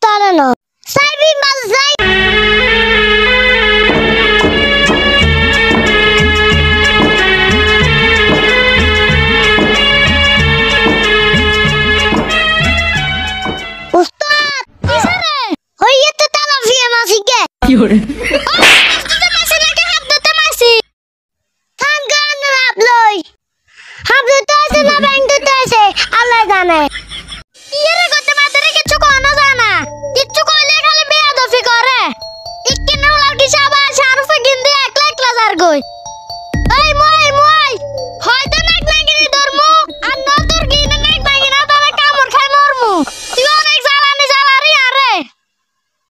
তারে না সাইবি মাল যাই উস্তাদ কিসরে হইয়ে তো তালা ফিয়ে মাসি কে কি হরে তো মাসি নাকি হাত দিতে মাসি থান গান হাবলই হাবলই তো আছে না ব্যাংক তো আছে আল্লাহ জানে